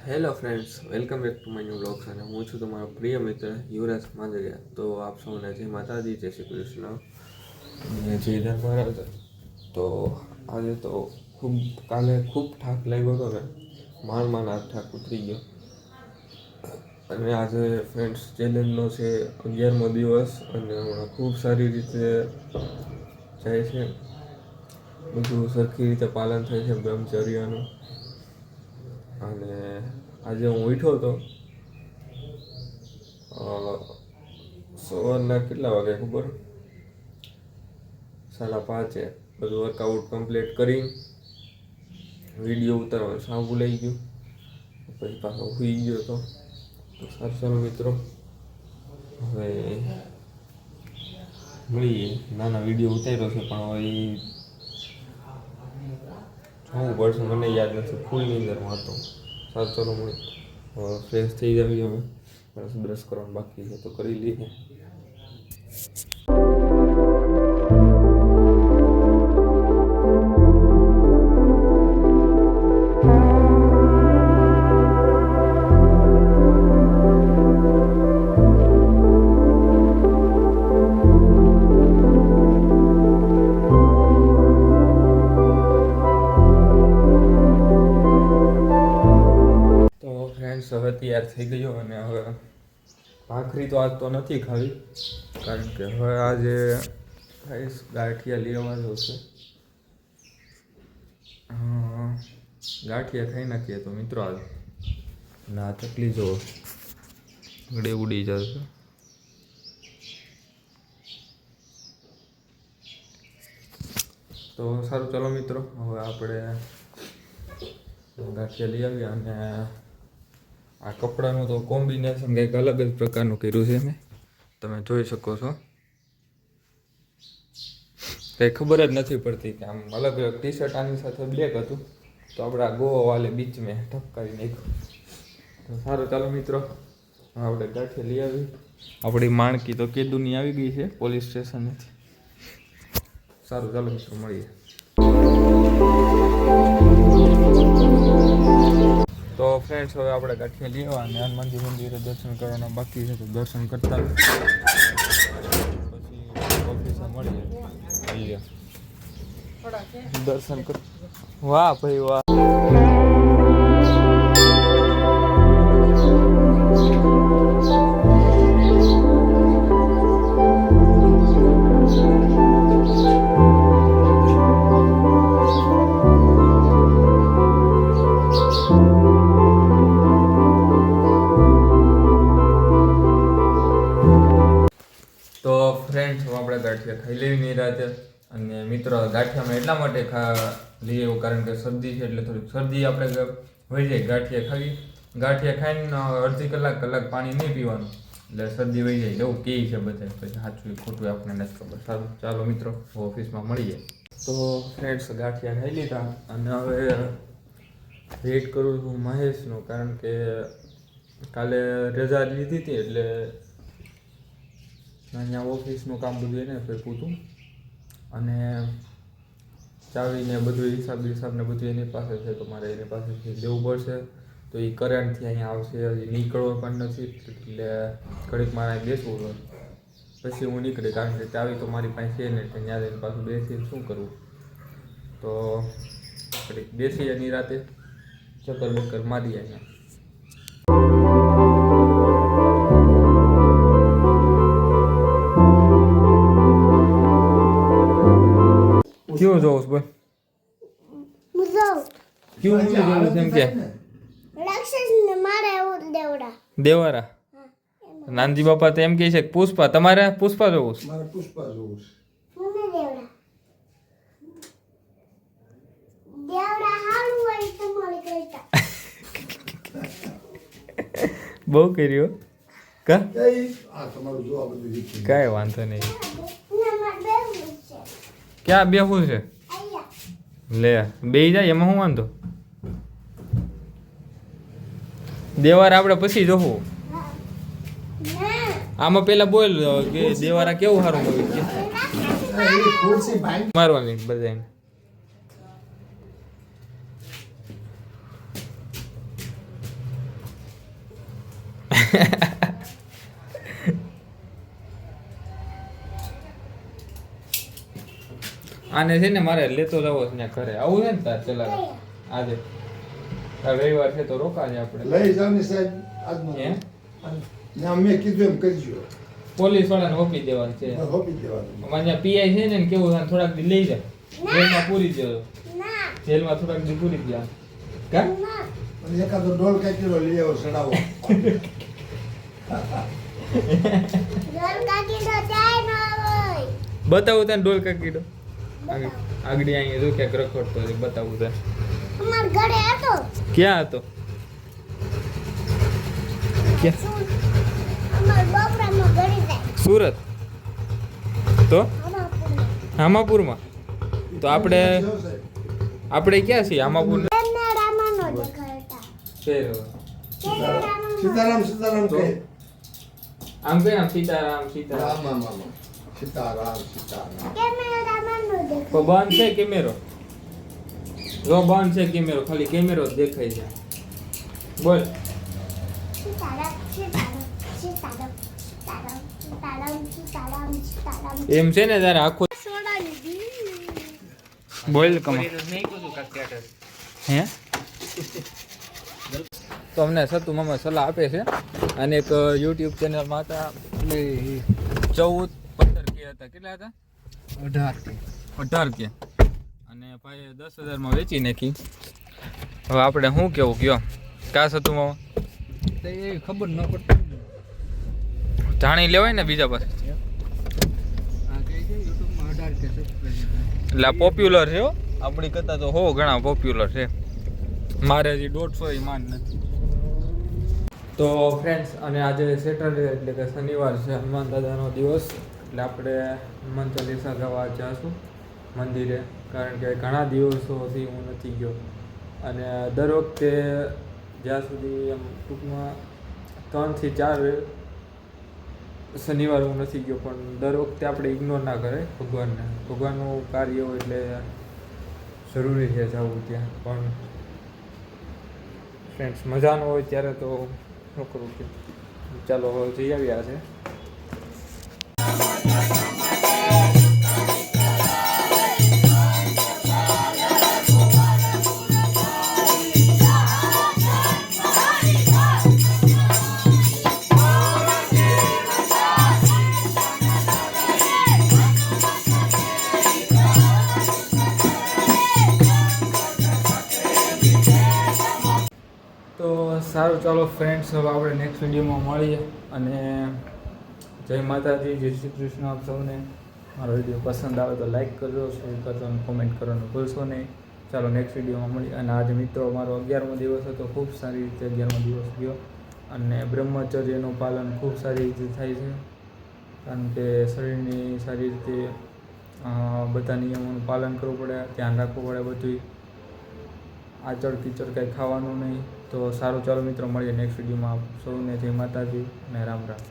Hello friends, welcome back to my new vlogs અને હું છું તમારો પ્રિય મિત્ર યુવરાજ માંજરિયા. તો આપ સૌને જય માતાજી, જય શ્રી કૃષ્ણ અને જય ધર્મરાજ. તો આજે તો કાલે ખૂબ થાક લાગ્યો હતો ને, માંડ આ થાક ઉતરી ગયો. અને આજે ફ્રેન્ડ્સ ચેલેન્જનો છે 11મો દિવસ અને હમણાં ખૂબ સારી રીતે જાય છે. બધું સરખી રીતે પાલન થાય છે બ્રહ્મચર્યનું. અને આજે હું ઉઠ્યો હતો સવારના કેટલા વાગે ખબર, 5:30. બધું વર્કઆઉટ કમ્પ્લીટ કરી વિડીયો ઉતારવાનું સાવ ભૂલાઈ ગયું, પછી પાછો સૂઈ ગયો હતો. તો સારું મિત્રો, હવે મળીએ. નાના વિડીયો ઉતાર્યો છે પણ હવે જોવું પડશે, મને યાદ નથી, ફૂલની અંદરમાં હતો. સારું ચાલો મળી, ફ્રેશ થઈ જાવી. હવે બ્રશ કરવાનું બાકી છે તો કરી લઈએ. હવે તૈયાર થઈ ગયો અને હવે ભાખરી તો આજ તો નથી ખાવી, કારણ કે હવે આજે ખાઈશ ગાંઠિયા લેવા જશે. ગાંઠિયા ખાઈ નાખીએ તો મિત્રો આજ ના તકલીફ જો ગળે ઉડી જશે. તો સારું ચાલો મિત્રો, હવે આપણે ગાંઠિયા લઈ આવીએ. અને આ કપડાનું તો કોમ્બિનેશન કંઈક અલગ જ પ્રકારનું કર્યું છે મેં, તમે જોઈ શકો છો. કંઈ ખબર જ નથી પડતી કે આમ અલગ અલગ ટી શર્ટ આની સાથે બ્લેક હતું, તો આપણે આ ગોવા વાલે બીચ મેં ઠપકારી નાખ્યું. તો સારું ચાલો મિત્રો, આપણે ગાંઠિયા લઈ આવી. આપણી માણકી તો કેદુની આવી ગઈ છે પોલીસ સ્ટેશનેથી. સારું ચાલો મિત્રો, મળીએ. તો ફ્રેન્ડ્સ, હવે આપણે ગાંઠિયા લેવા અને હનુમાનજી મંદિરે દર્શન કરવાના બાકી છે, તો દર્શન કરતા પછી ઓફિસે મળીએ. દર્શન કર. વાહ ભાઈ વાહ. તો ફ્રેન્ડ્સ, આપણે ગાંઠિયા ખાઈ લેવી નહીં રાતે. અને મિત્રો, ગાંઠિયામાં એટલા માટે લઈએ એવું કારણ કે શરદી છે, એટલે થોડીક શરદી આપણે વહી જાય. ગાંઠિયા ખાઈને અડધી કલાક પાણી નહીં પીવાનું, એટલે શરદી વહી જાય એવું કહે છે બધા. પછી સાચું ખોટું આપણને નથી ખબર. સારું ચાલો મિત્રો, ઓફિસમાં મળીએ. તો ફ્રેન્ડ્સ, ગાંઠિયા ખાઈ લીધા અને હવે વેઇટ કરું છું મહેશનું, કારણ કે કાલે રજા લીધી હતી એટલે અહીંયા ઓફિસનું કામ બધું એને ફેંકવું હતું. અને ચાવીને બધું હિસાબ ને બધું એની પાસે છે, તો મારે એની પાસેથી લેવું પડશે. તો એ કરંટથી અહીંયા આવશે, હજી નીકળવો પણ નથી, એટલે ઘડીક મારે બેસવું હોય પછી હું નીકળી, કારણ કે ચાવી તો મારી પાસે છે ને, ત્યાં એની પાછું બેસીને શું કરવું. તો ઘડીક બેસી એની રાતે ચક્કર મારી અહીંયા. क्यों जोश बोल क्यों मुझे जोश एम क्या राक्षस ने मारा वो देवरा नानजी बापा तो एम કહે છે પુષ્પા, તમારે પુષ્પા જોવું છે? મારે પુષ્પા જોવું છે. મને દેવડા હારું હોય તમારે કરતા બહુ કર્યો કા આ તમારું જો આ બધું વિકી કાઈ વાંધો નહીં. ક્યાં બેહું છે? લે બેહી જાય, એમાં શું વાંધો? દેવારા આપણે પછી જોવું. આમાં પેલા બોલ કે દેવારા કેવું સારું હોય કે મારવાની બધાને. આને છે ને મારે લેતો જવો છે ત્યાં ઘરે આવું છે ને તાર ચલા આજે તાર રવિવાર છે તો રોકાજે આપણે લઈ જાવ ને સાહેબ આજનો હે ના મેં કીધું એમ કરજો પોલીસ વાળાને હોપી દેવાનું છે હોપી દેવાનું અમારે ત્યાં પીઆઈ છે ને કેવું થાય થોડાક દી લઈ જાય જેલમાં પૂરી દેજો જેલમાં થોડાક દી પૂરી દે કા અને એકાદો ડોલ કાકીનો લઈ આવો સડાવો બતાવું તને ડોલ કાકીડો આગળ અહીંયા જો ક્યાંક રખડતો છે બતાવું તને અમાર ઘરે હતો ક્યાં હતો અમાર બપરામાં ઘરે જાય સુરત તો હામાપુરમાં તો આપણે ક્યાં છીએ હામાપુર રામાનો દેખાડતા સીતારામ સીતારામ કહે આમ કઈ આમ સીતારામ સીતારામ રામ રામ સીતારામ સીતારામ કેમેરામાંનો દેખાડતા તો બંધ છે કેમેરો જો બંધ છે કેમેરો ખાલી કેમેરો જ દેખાય છે બોલ સીતારામ સીતારામ સીતારામ સીતારામ સીતારામ સીતારામ સીતારામ એમ છે ને તારે આખો સોડાની દી બોલ કમા હે તો અમને સતુ મામા સલાહ આપે છે અને એક યુટ્યુબ ચેનલમાં હતા 14-15 કે હતા કેટલા હતા 18 કે અને ભાઈ 10,000 માં વેચી નાખી હવે આપણે શું કેવું કયો કા સતુ મામા એ ખબર ન પડતી જાણી લેવાય ને બીજા પાસે આ કઈ છે યુટ્યુબમાં 18 કે સબસ્ક્રાઇબર એટલે આ પોપ્યુલર છે હો આપણી કરતાં તો ઘણા પોપ્યુલર છે મારે હજી 150 ય માન નથી તો ફ્રેન્ડ્સ અને આજે સેટરડે એટલે કે શનિવાર છે હનુમાન દાદાનો દિવસ એટલે આપણે હનુમાન ચાલીસા ગાવા જઈશું મંદિરે કારણ કે ઘણા દિવસોથી હું નથી ગયો અને દર વખતે જ્યાં સુધી એમ ટૂંકમાં 3 થી 4 શનિવાર હું નથી ગયો પણ દર વખતે આપણે ઇગ્નોર ના કરે ભગવાનનું કાર્ય હોય એટલે જરૂરી છે જવું ત્યાં પણ ફ્રેન્ડ્સ મજા ન હોય ત્યારે તો શું કરવું કે ચાલો હવે જઈ આવ્યા છે તો સારું ચાલો ફ્રેન્ડ્સ હવે આપણે નેક્સ્ટ વિડીયોમાં મળીએ અને જય માતાજી જય શ્રી કૃષ્ણ આપ સૌને મારો વિડીયો પસંદ આવે તો લાઈક કરજો શેર કરજો અને કોમેન્ટ કરવાનું ભૂલશો નહીં ચાલો નેક્સ્ટ વિડીયોમાં મળીએ અને આજે મિત્રો મારો 11મો દિવસ હતો ખૂબ સારી રીતે 11મો દિવસ ગયો અને બ્રહ્મચર્યનું પાલન ખૂબ સારી રીતે થાય છે કારણ કે શરીરની સારી રીતે બધા નિયમોનું પાલન કરવું પડે ધ્યાન રાખવું પડે બધું આચળ કીચડ કંઈ ખાવાનું નહીં તો સારું ચાલો મિત્રો મળીએ નેક્સ્ટ વિડીયોમાં સૌને જય માતાજી અને રામ રામ